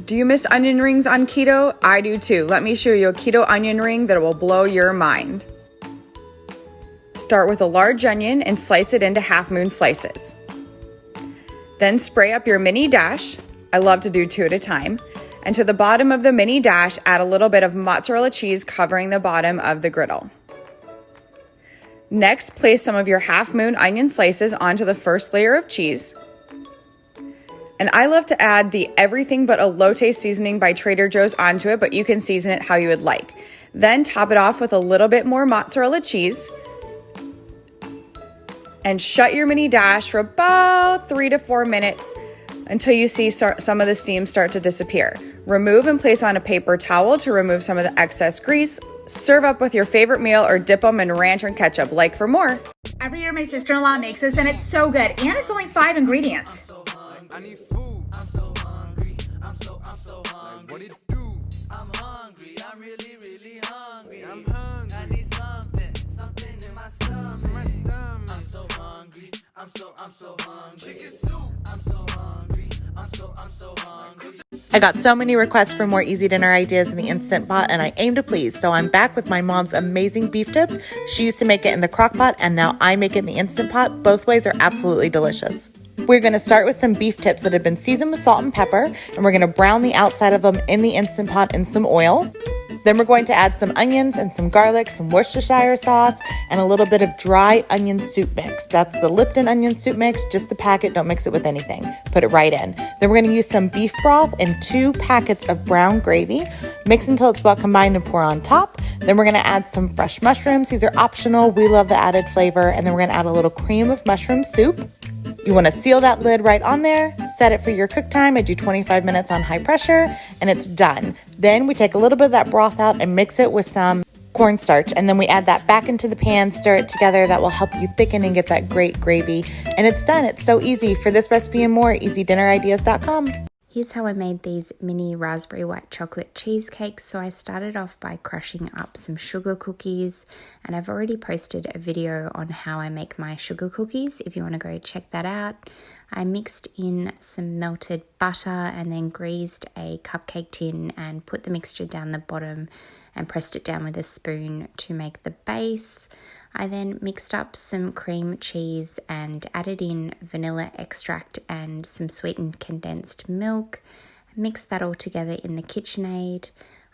Do you miss onion rings on keto? I do too. Let me show you a keto onion ring that will blow your mind. Start with a large onion and slice it into half-moon slices. Then spray up your mini dash. I love to do 2 at a time. And to the bottom of the mini dash, add a little bit of mozzarella cheese covering the bottom of the griddle. Next, place some of your half-moon onion slices onto the first layer of cheese. And I love to add the everything but elote seasoning by Trader Joe's onto it, but you can season it how you would like. Then top it off with a little bit more mozzarella cheese. And shut your mini dash for about 3 to 4 minutes until you see some of the steam start to disappear. Remove and place on a paper towel to remove some of the excess grease. Serve up with your favorite meal or dip them in ranch and ketchup. Like for more. Every year my sister-in-law makes this and it's so good. And it's only 5 ingredients. I need food. I'm so hungry. I'm so hungry. What it do? I'm hungry. I'm really hungry. I'm hungry. I need something in my stomach. I'm so hungry. I'm so hungry. Chicken soup. I'm so hungry. I'm so hungry. I got so many requests for more easy dinner ideas in the Instant Pot, and I aim to please. So I'm back with my mom's amazing beef tips. She used to make it in the crock pot, and now I make it in the Instant Pot. Both ways are absolutely delicious. We're going to start with some beef tips that have been seasoned with salt and pepper, and we're going to brown the outside of them in the Instant Pot in some oil. Then we're going to add some onions and some garlic, some Worcestershire sauce, and a little bit of dry onion soup mix. That's the Lipton onion soup mix, just the packet, don't mix it with anything. Put it right in. Then we're going to use some beef broth and 2 packets of brown gravy. Mix until it's well combined and pour on top. Then we're going to add some fresh mushrooms. These are optional. We love the added flavor. And then we're going to add a little cream of mushroom soup. You want to seal that lid right on there, set it for your cook time. I do 25 minutes on high pressure, and it's done. Then we take a little bit of that broth out and mix it with some cornstarch, and then we add that back into the pan, stir it together. That will help you thicken and get that great gravy. And it's done. It's so easy. For this recipe and more, easydinnerideas.com. Here's how I made these mini raspberry white chocolate cheesecakes. So I started off by crushing up some sugar cookies, and I've already posted a video on how I make my sugar cookies if you want to go check that out. I mixed in some melted butter and then greased a cupcake tin and put the mixture down the bottom and pressed it down with a spoon to make the base. I then mixed up some cream cheese and added in vanilla extract and some sweetened condensed milk. Mixed that all together in the KitchenAid.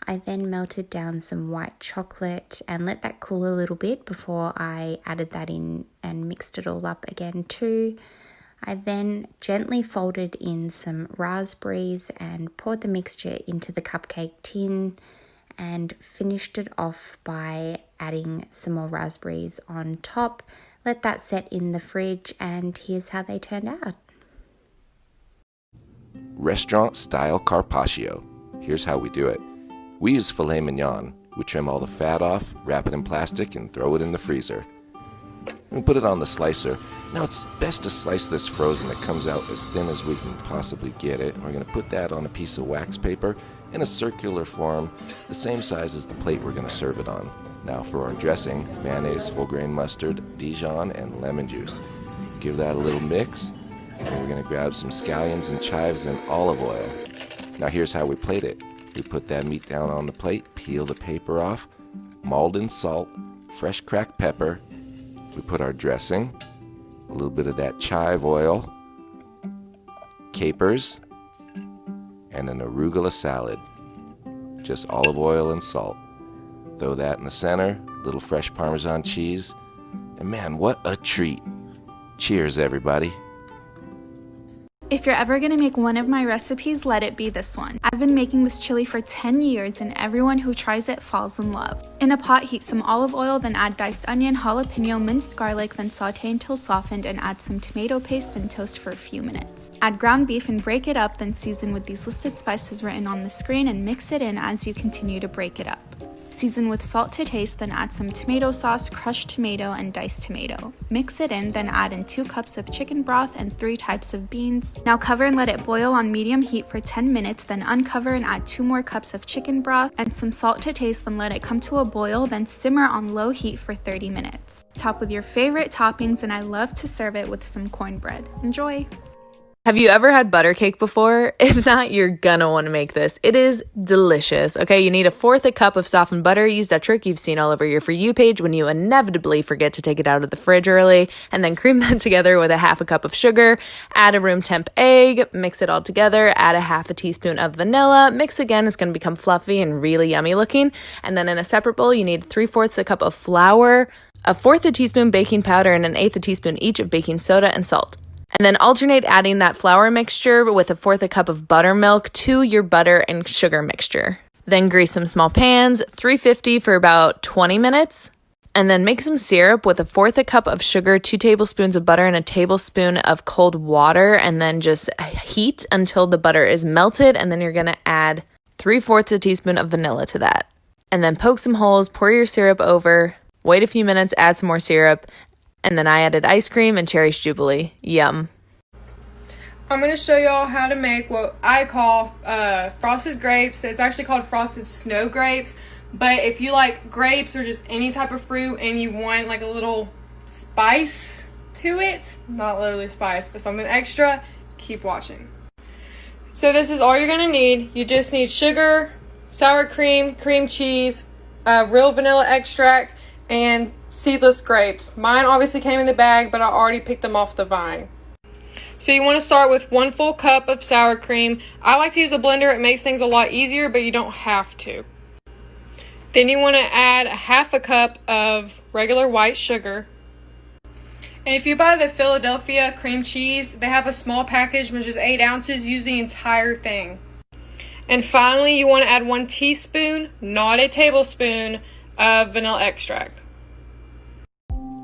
I then melted down some white chocolate and let that cool a little bit before I added that in and mixed it all up again too. I then gently folded in some raspberries and poured the mixture into the cupcake tin and finished it off by adding some more raspberries on top. Let that set in the fridge, and here's how they turned out. Restaurant style Carpaccio. Here's how we do it. We use filet mignon. We trim all the fat off, wrap it in plastic, and throw it in the freezer. We put it on the slicer. Now it's best to slice this frozen. It comes out as thin as we can possibly get it. We're going to put that on a piece of wax paper in a circular form, the same size as the plate we're going to serve it on. Now for our dressing, mayonnaise, whole grain mustard, Dijon, and lemon juice. Give that a little mix, and we're going to grab some scallions and chives and olive oil. Now here's how we plate it. We put that meat down on the plate, peel the paper off, Maldon salt, fresh cracked pepper. We put our dressing, a little bit of that chive oil, capers, and an arugula salad. Just olive oil and salt. Throw that in the center, little fresh Parmesan cheese, and man, what a treat. Cheers, everybody. If you're ever going to make one of my recipes, let it be this one. I've been making this chili for 10 years and everyone who tries it falls in love. In a pot, heat some olive oil, then add diced onion, jalapeno, minced garlic, then saute until softened and add some tomato paste and toast for a few minutes. Add ground beef and break it up, then season with these listed spices written on the screen and mix it in as you continue to break it up. Season with salt to taste, then add some tomato sauce, crushed tomato, and diced tomato. Mix it in, then add in 2 cups of chicken broth and 3 types of beans. Now cover and let it boil on medium heat for 10 minutes, then uncover and add 2 more cups of chicken broth and some salt to taste, then let it come to a boil, then simmer on low heat for 30 minutes. Top with your favorite toppings, and I love to serve it with some cornbread. Enjoy! Have you ever had butter cake before? If not, you're gonna want to make this. It is delicious. Okay, you need 1/4 cup of softened butter. Use that trick you've seen all over your For You page when you inevitably forget to take it out of the fridge early, and then cream that together with 1/2 cup of sugar. Add a room temp egg, mix it all together, add 1/2 teaspoon of vanilla, mix again, it's gonna become fluffy and really yummy looking. And then in a separate bowl, you need 3/4 cup of flour, 1/4 teaspoon baking powder, and 1/8 teaspoon each of baking soda and salt. And then alternate adding that flour mixture with 1/4 cup of buttermilk to your butter and sugar mixture. Then grease some small pans, 350 for about 20 minutes. And then make some syrup with 1/4 cup of sugar, 2 tablespoons of butter, and a tablespoon of cold water. And then just heat until the butter is melted. And then you're going to add 3/4 teaspoon of vanilla to that. And then poke some holes, pour your syrup over, wait a few minutes, add some more syrup. And then I added ice cream and cherry jubilee. Yum. I'm going to show y'all how to make what I call frosted grapes. It's actually called frosted snow grapes. But if you like grapes or just any type of fruit and you want like a little spice to it, not literally spice, but something extra, keep watching. So this is all you're going to need. You just need sugar, sour cream, cream cheese, real vanilla extract, and seedless grapes. Mine obviously came in the bag, but I already picked them off the vine. So you want to start with 1 full cup of sour cream. I like to use a blender. It makes things a lot easier, but you don't have to. Then you want to add 1/2 cup of regular white sugar. And if you buy the Philadelphia cream cheese, they have a small package, which is 8 ounces. Use the entire thing. And finally, you want to add 1 teaspoon, not a tablespoon, of vanilla extract.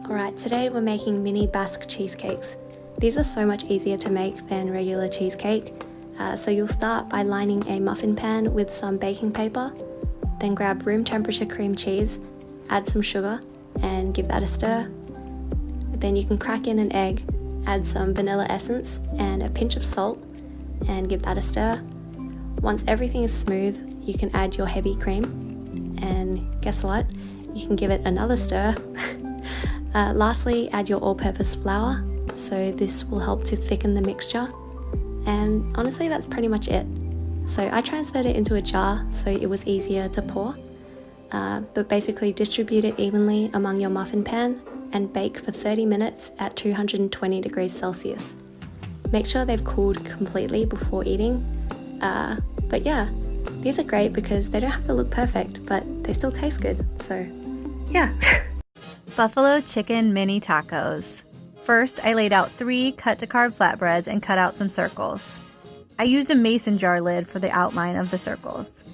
Alright, today we're making mini Basque cheesecakes. These are so much easier to make than regular cheesecake. So you'll start by lining a muffin pan with some baking paper, then grab room temperature cream cheese, add some sugar, and give that a stir. Then you can crack in an egg, add some vanilla essence and a pinch of salt, and give that a stir. Once everything is smooth, you can add your heavy cream, and guess what? You can give it another stir. Lastly, add your all-purpose flour, so this will help to thicken the mixture. And honestly, that's pretty much it. So I transferred it into a jar so it was easier to pour. But basically distribute it evenly among your muffin pan and bake for 30 minutes at 220 degrees Celsius. Make sure they've cooled completely before eating. But yeah, these are great because they don't have to look perfect, but they still taste good. So yeah. Buffalo chicken mini tacos. First, I laid out 3 cut-to-carve flatbreads and cut out some circles. I used a mason jar lid for the outline of the circles.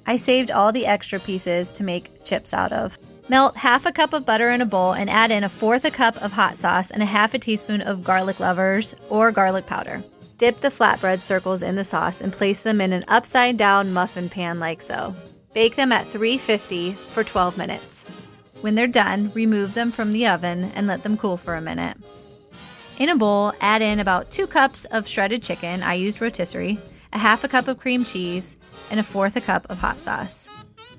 I saved all the extra pieces to make chips out of. Melt 1/2 cup of butter in a bowl and add in 1/4 cup of hot sauce and 1/2 teaspoon of garlic lovers or garlic powder. Dip the flatbread circles in the sauce and place them in an upside-down muffin pan like so. Bake them at 350 for 12 minutes. When they're done, remove them from the oven and let them cool for a minute. In a bowl, add in about 2 cups of shredded chicken, I used rotisserie, 1/2 cup of cream cheese, and 1/4 cup of hot sauce.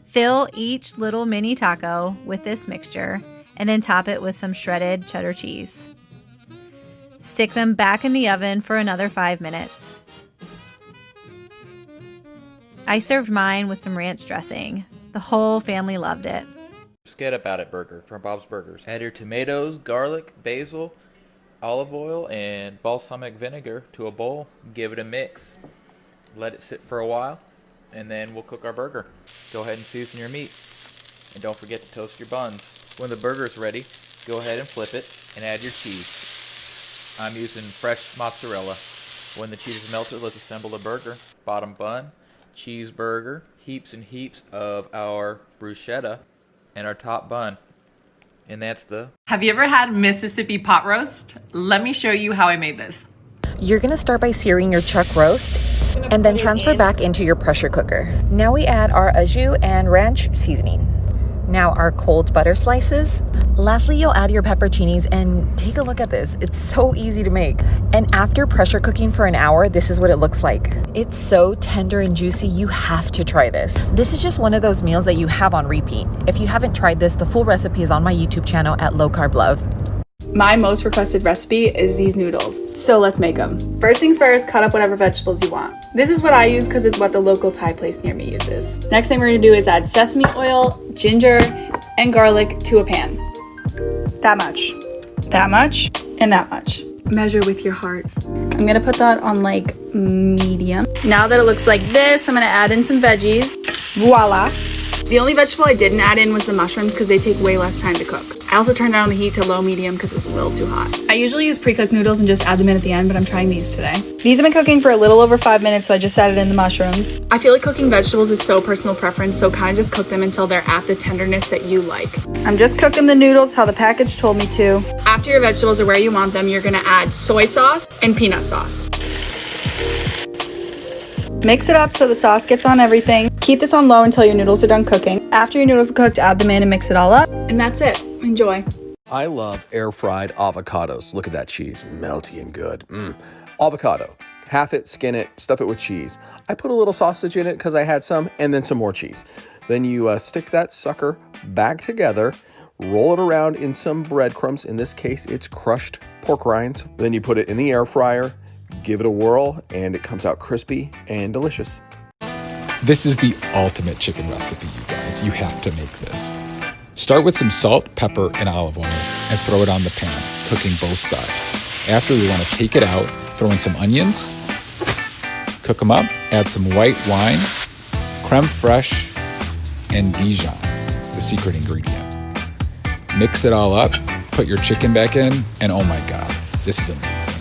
Fill each little mini taco with this mixture and then top it with some shredded cheddar cheese. Stick them back in the oven for another 5 minutes. I served mine with some ranch dressing. The whole family loved it. Get About It burger from Bob's Burgers. Add your tomatoes, garlic, basil, olive oil, and balsamic vinegar to a bowl. Give it a mix. Let it sit for a while, and then we'll cook our burger. Go ahead and season your meat. And don't forget to toast your buns. When the burger is ready, go ahead and flip it and add your cheese. I'm using fresh mozzarella. When the cheese is melted, let's assemble the burger. Bottom bun, cheeseburger, heaps and heaps of our bruschetta, and our top bun. And that's the... Have you ever had Mississippi pot roast? Let me show you how I made this. You're gonna start by searing your chuck roast and then transfer back into your pressure cooker. Now we add our au jus and ranch seasoning. Now our cold butter slices. Lastly, you'll add your pepperoncinis and take a look at this. It's so easy to make. And after pressure cooking for an hour, this is what it looks like. It's so tender and juicy, you have to try this. This is just one of those meals that you have on repeat. If you haven't tried this, the full recipe is on my YouTube channel at Low Carb Love. My most requested recipe is these noodles, so let's make them. First things first, cut up whatever vegetables you want. This is what I use because it's what the local Thai place near me uses. Next thing we're gonna do is add sesame oil, ginger, and garlic to a pan. That much, and that much. Measure with your heart. I'm gonna put that on like medium. Now that it looks like this, I'm gonna add in some veggies. Voila. The only vegetable I didn't add in was the mushrooms because they take way less time to cook. I also turned down the heat to low medium because it was a little too hot. I usually use pre-cooked noodles and just add them in at the end, but I'm trying these today. These have been cooking for a little over 5 minutes, so I just added in the mushrooms. I feel like cooking vegetables is so personal preference, so kind of just cook them until they're at the tenderness that you like. I'm just cooking the noodles how the package told me to. After your vegetables are where you want them, you're gonna add soy sauce and peanut sauce. Mix it up so the sauce gets on everything. Keep this on low until your noodles are done cooking. After your noodles are cooked, add them in and mix it all up. And that's it. Enjoy. I love air-fried avocados. Look at that cheese, melty and good. Avocado, half it, skin it, stuff it with cheese. I put a little sausage in it because I had some, and then some more cheese. Then you stick that sucker back together, roll it around in some breadcrumbs. In this case, it's crushed pork rinds. Then you put it in the air fryer, give it a whirl, and it comes out crispy and delicious. This is the ultimate chicken recipe, you guys. You have to make this. Start with some salt, pepper, and olive oil and throw it on the pan, cooking both sides. After, we want to take it out, throw in some onions, cook them up, add some white wine, creme fraiche, and Dijon, the secret ingredient. Mix it all up, put your chicken back in, and oh my God, this is amazing.